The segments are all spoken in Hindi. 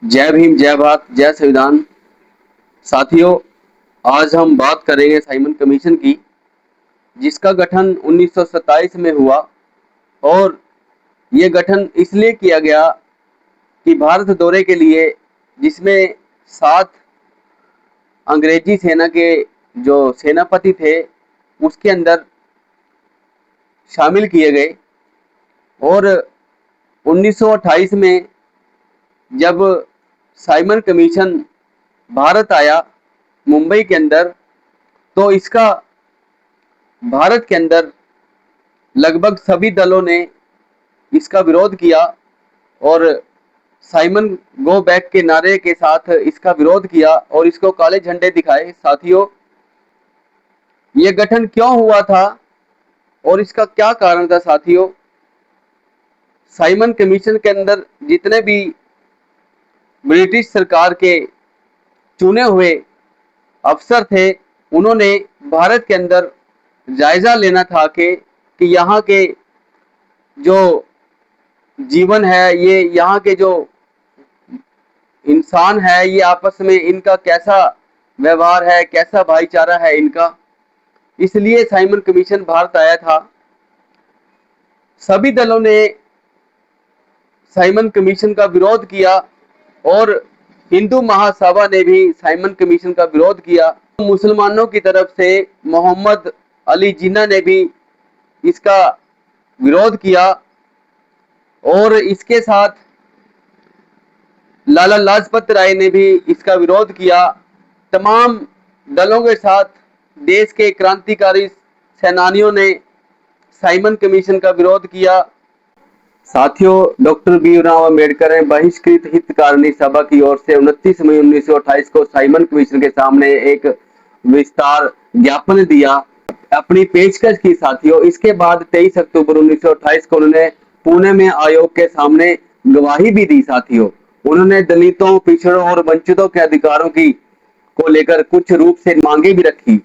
जय भीम, जय भारत, जय संविधान। साथियों, आज हम बात करेंगे साइमन कमीशन की, जिसका गठन 1927 में हुआ। और ये गठन इसलिए किया गया कि भारत दौरे के लिए, जिसमें 7 अंग्रेजी सेना के जो सेनापति थे उसके अंदर शामिल किए गए। और 1928 में जब साइमन कमीशन भारत आया मुंबई के अंदर, तो इसका भारत के अंदर लगभग सभी दलों ने इसका विरोध किया और साइमन गो बैक के नारे के साथ इसका विरोध किया और इसको काले झंडे दिखाए। साथियों, ये गठन क्यों हुआ था और इसका क्या कारण था? साथियों, साइमन कमीशन के अंदर जितने भी ब्रिटिश सरकार के चुने हुए अफसर थे, उन्होंने भारत के अंदर जायजा लेना था कि यहाँ के जो जीवन है, ये यहाँ के जो इंसान है, ये आपस में इनका कैसा व्यवहार है, कैसा भाईचारा है इनका। इसलिए साइमन कमीशन भारत आया था। सभी दलों ने साइमन कमीशन का विरोध किया और हिंदू महासभा ने भी साइमन कमीशन का विरोध किया। मुसलमानों की तरफ से मोहम्मद अली जिन्ना ने भी इसका विरोध किया और इसके साथ लाला लाजपत राय ने भी इसका विरोध किया। तमाम दलों के साथ देश के क्रांतिकारी सेनानियों ने साइमन कमीशन का विरोध किया। साथियों, डॉक्टर भीमराव अंबेडकर ने बहिष्कृत हितकारिणी सभा की ओर से 29 मई 1928 को साइमन कमीशन के सामने एक विस्तार ज्ञापन दिया, अपनी पेशकश की। साथियों, इसके बाद 23 अक्टूबर 1928 को उन्होंने पुणे में आयोग के सामने गवाही भी दी। साथियों, उन्होंने दलितों, पिछड़ों और वंचितों के अधिकारों की को लेकर कुछ रूप से मांगे भी रखी।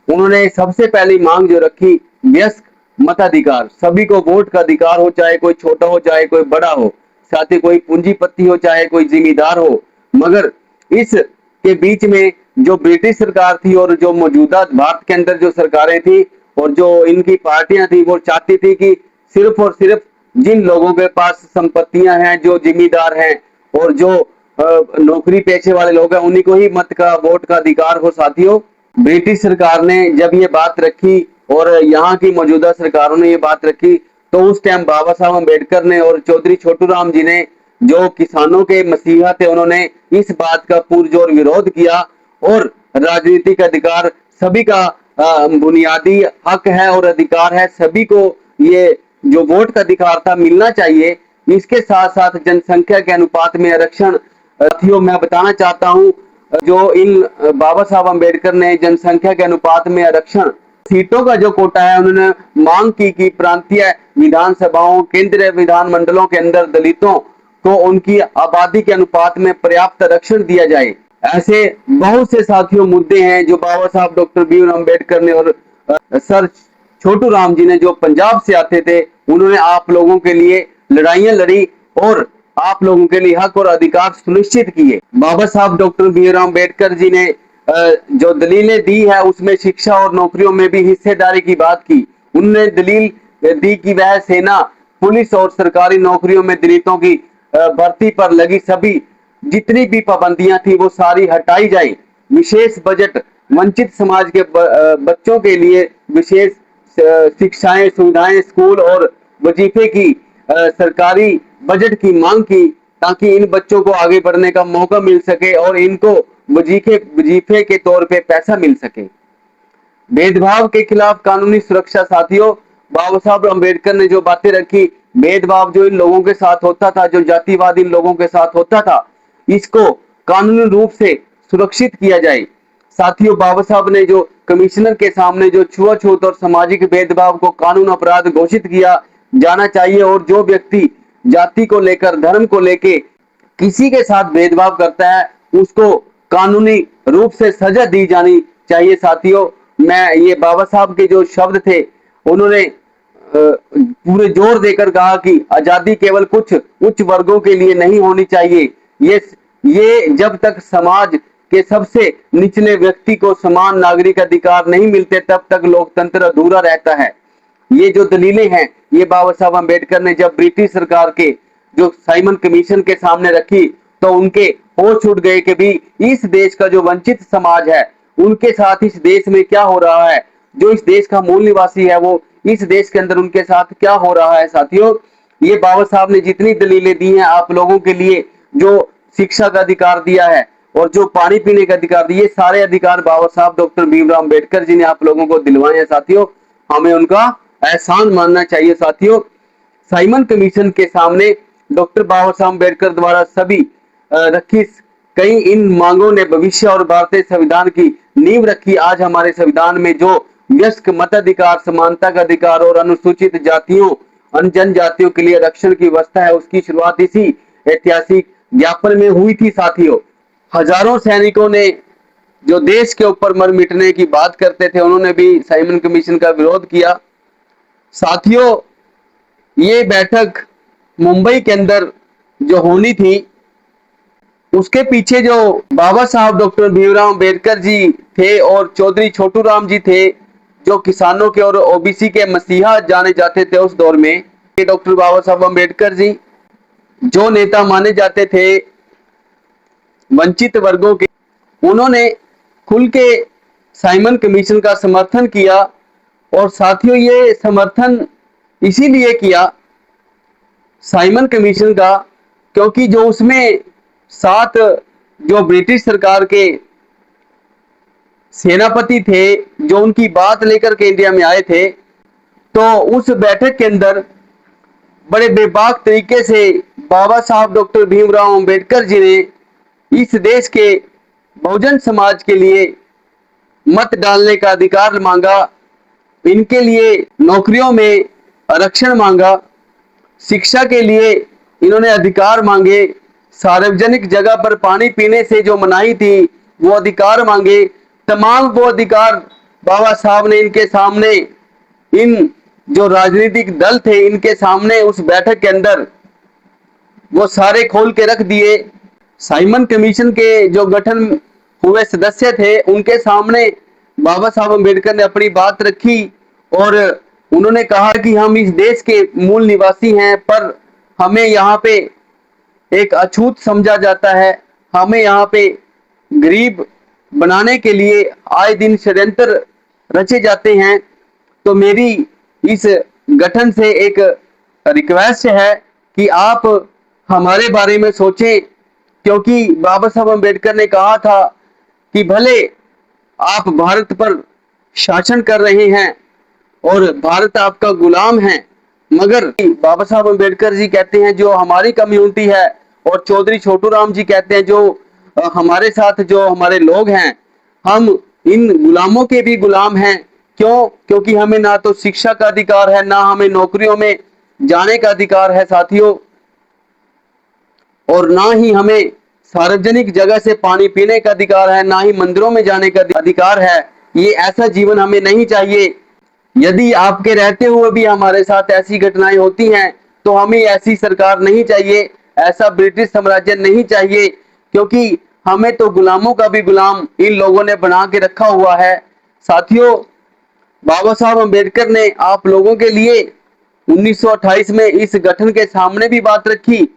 उन्होंने सबसे पहली मांग जो रखी, वयस्क मताधिकार, सभी को वोट का अधिकार हो, चाहे कोई छोटा हो चाहे कोई बड़ा हो, साथ ही कोई पूंजीपति हो चाहे कोई जिम्मेदार हो। मगर इस के बीच में जो ब्रिटिश सरकार थी और जो मौजूदा भारत के अंदर जो सरकारें थी और जो इनकी पार्टियां थी, वो चाहती थी कि सिर्फ और सिर्फ जिन लोगों के पास संपत्तियां हैं, जो जिम्मेदार हैं और जो नौकरी पेशे वाले लोग हैं, उन्हीं को ही मत का वोट का अधिकार हो। साथियों, ब्रिटिश सरकार ने जब ये बात रखी और यहाँ की मौजूदा सरकारों ने ये बात रखी, तो उस टाइम बाबा साहब अम्बेडकर ने और चौधरी छोटू राम जी ने, जो किसानों के मसीहा थे, उन्होंने इस बात का पुरजोर विरोध किया। और राजनीतिक अधिकार सभी का बुनियादी हक है और अधिकार है, सभी को ये जो वोट का अधिकार था मिलना चाहिए। इसके साथ साथ जनसंख्या के अनुपात में आरक्षण। साथियों, मैं बताना चाहता हूँ, जो इन बाबा साहब अम्बेडकर ने जनसंख्या के अनुपात में आरक्षण सीटों का जो कोटा है, उन्होंने मांग की कि प्रांतीय विधानसभाओं, केंद्रीय विधानमंडलों के अंदर दलितों को उनकी आबादी के अनुपात में पर्याप्त आरक्षण दिया जाए। ऐसे बहुत से साथियों मुद्दे हैं जो बाबा साहब डॉक्टर भीमराव अम्बेडकर ने और सर छोटू राम जी ने, जो पंजाब से आते थे, उन्होंने आप लोगों के लिए लड़ाइयां लड़ी और आप लोगों के लिए हक और अधिकार सुनिश्चित किए। बाबा साहब डॉक्टर भीमराव अम्बेडकर जी ने जो दलीलें दी है, उसमें शिक्षा और नौकरियों में भी हिस्सेदारी की बात की। उन्होंने दलील दी कि वह सेना, पुलिस और सरकारी नौकरियों में दलितों की भर्ती पर लगी सभी जितनी भी पाबंदियां थी, वो सारी हटाई जाए। विशेष बजट, वंचित समाज के बच्चों के लिए विशेष शिक्षाएं, सुविधाएं, स्कूल और वजीफे की सरकारी बजट की मांग की, ताकि इन बच्चों को आगे बढ़ने का मौका मिल सके और इनको वजीफे के तौर पे पैसा मिल सके। भेदभाव के खिलाफ कानूनी सुरक्षा। साथियों, बाबा साहब अम्बेडकर ने जो बातें रखी, भेदभाव जो इन लोगों के साथ होता था, जो जातिवाद इन लोगों के साथ होता था, इसको कानूनी रूप से सुरक्षित किया जाए। साथियों, बाबा साहब ने जो कमिश्नर के सामने जो छुआछूत और सामाजिक भेदभाव को कानून अपराध घोषित किया जाना चाहिए और जो व्यक्ति जाति को लेकर, धर्म को लेकर किसी के साथ भेदभाव करता है, उसको कानूनी रूप से सजा दी जानी चाहिए। साथियों, मैं ये बाबा साहब के जो शब्द थे, उन्होंने पूरे जोर देकर कहा कि आजादी केवल कुछ उच्च वर्गों के लिए नहीं होनी चाहिए, ये जब तक समाज के सबसे निचले व्यक्ति को समान नागरिक अधिकार नहीं मिलते तब तक लोकतंत्र अधूरा रहता है। ये जो दलीलें हैं ये बाबा साहब अम्बेडकर ने जब ब्रिटिश सरकार के जो साइमन कमीशन के सामने रखी तो उनके होश उड़ गए कि भी इस देश का जो वंचित समाज है उनके साथ इस देश में क्या हो रहा है, जो इस देश का मूल निवासी है वो इस देश के अंदर उनके साथ क्या हो रहा है। साथियों, ये बाबा साहब ने जितनी दलीलें दी हैं आप लोगों के लिए, जो शिक्षा का अधिकार दिया है और जो पानी पीने का अधिकार दिया, ये सारे अधिकार बाबा साहब डॉक्टर भीमराव अम्बेडकर जी ने आप लोगों को दिलवाए हैं। साथियों, हमें उनका एहसान मानना चाहिए। साथियों, साइमन कमीशन के सामने डॉक्टर बाबा साहब अम्बेडकर द्वारा सभी रखी कई इन मांगों ने भविष्य और भारतीय संविधान की नींव रखी। आज हमारे संविधान में जो वयस्क मताधिकार, समानता का अधिकार और अनुसूचित जातियों, जनजातियों के लिए आरक्षण की व्यवस्था है, उसकी शुरुआत इसी ऐतिहासिक ज्ञापन में हुई थी। साथियों, हजारों सैनिकों ने जो देश के ऊपर मर मिटने की बात करते थे उन्होंने भी साइमन कमीशन का विरोध किया। साथियों, ये बैठक मुंबई के अंदर जो होनी थी उसके पीछे जो बाबा साहब डॉक्टर भीमराव अम्बेडकर जी थे और चौधरी छोटू राम जी थे, जो किसानों के और ओबीसी के मसीहा जाने जाते थे उस दौर में, डॉक्टर बाबा साहब अम्बेडकर जी जो नेता माने जाते थे वंचित वर्गों के, उन्होंने खुल के साइमन कमीशन का समर्थन किया। और साथियों, ये समर्थन इसीलिए किया साइमन कमीशन का क्योंकि जो उसमें 7 जो ब्रिटिश सरकार के सेनापति थे जो उनकी बात लेकर के इंडिया में आए थे, तो उस बैठक के अंदर बड़े बेबाक तरीके से बाबा साहब डॉक्टर भीमराव अम्बेडकर जी ने इस देश के बहुजन समाज के लिए मत डालने का अधिकार मांगा, इनके लिए नौकरियों में आरक्षण मांगा, शिक्षा के लिए इन्होंने अधिकार मांगे, सार्वजनिक जगह पर पानी पीने से जो मनाही थी वो अधिकार मांगे। तमाम वो अधिकार बाबा साहब ने इनके सामने, इन जो राजनीतिक दल थे इनके सामने उस बैठक के अंदर वो सारे खोल के रख दिए। साइमन कमीशन के जो गठन हुए सदस्य थे उनके सामने बाबा साहब अम्बेडकर ने अपनी बात रखी और उन्होंने कहा कि हम इस देश के मूल निवासी हैं पर हमें यहाँ पे एक अछूत समझा जाता है, हमें यहाँ पे गरीब बनाने के लिए आए दिन षड्यंत्र रचे जाते हैं। तो मेरी इस गठन से एक रिक्वेस्ट है कि आप हमारे बारे में सोचें, क्योंकि बाबा साहब अम्बेडकर ने कहा था कि भले आप भारत पर शासन कर रहे हैं और भारत आपका गुलाम है, मगर बाबा साहब अम्बेडकर जी कहते हैं जो हमारी कम्युनिटी है और चौधरी छोटू राम जी कहते हैं जो हमारे साथ जो हमारे लोग हैं, हम इन गुलामों के भी गुलाम हैं। क्यों? क्योंकि हमें ना तो शिक्षा का अधिकार है, ना हमें नौकरियों में जाने का अधिकार है साथियों, और ना ही हमें सार्वजनिक जगह से पानी पीने का अधिकार है, ना ही मंदिरों में जाने का अधिकार है। ये ऐसा जीवन हमें नहीं चाहिए। यदि आपके रहते हुए भी हमारे साथ ऐसी घटनाएं होती हैं तो हमें ऐसी सरकार नहीं चाहिए, ऐसा ब्रिटिश साम्राज्य नहीं चाहिए, क्योंकि हमें तो गुलामों का भी गुलाम इन लोगों ने बना के रखा हुआ है। साथियों, बाबा साहब अम्बेडकर ने आप लोगों के लिए 1928 में इस गठन के सामने भी बात रखी।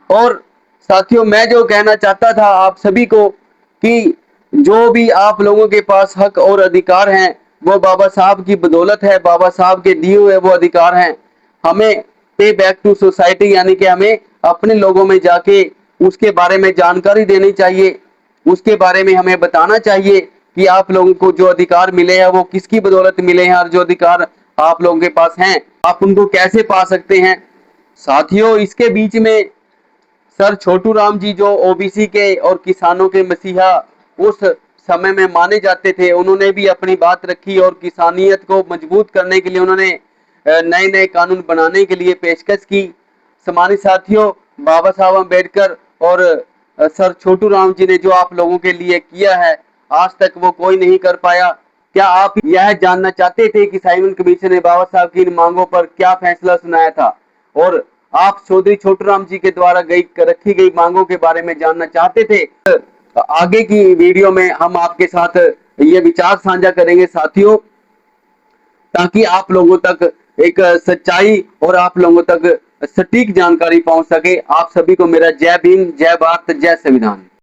और साथियों, मैं जो कहना चाहता था आप सभी को कि जो भी आप लोगों के पास हक और अधिकार हैं वो बाबा साहब की बदौलत है, बाबा साहब के दिए हुए वो अधिकार हैं। हमें पे बैक टू सोसाइटी, यानी कि हमें अपने लोगों में जाके उसके बारे में जानकारी देनी चाहिए, उसके बारे में हमें बताना चाहिए कि आप लोगों को जो अधिकार मिले हैं वो किसकी बदौलत मिले हैं और जो अधिकार आप लोगों के पास हैं आप उनको कैसे पा सकते हैं। साथियों, इसके बीच में सर छोटू राम जी जो ओबीसी के और किसानों के मसीहा उस समय में माने जाते थे, उन्होंने भी अपनी बात रखी और किसानियत को मजबूत करने के लिए उन्होंने नए नए कानून बनाने के लिए पेशकश की। सम्मानित साथियों, बाबा साहब अम्बेडकर और सर छोटू राम जी ने जो आप लोगों के लिए किया है आज तक वो कोई नहीं कर पाया। क्या आप यह जानना चाहते थे कि साइमन कमीशन ने बाबा साहब की इन मांगों पर क्या फैसला सुनाया था और आप चौधरी छोटूराम जी के द्वारा रखी गई मांगों के बारे में जानना चाहते थे, आगे की वीडियो में हम आपके साथ ये विचार साझा करेंगे साथियों, ताकि आप लोगों तक एक सच्चाई और आप लोगों तक सटीक जानकारी पहुंच सके। आप सभी को मेरा जय भीम, जय भारत, जय संविधान।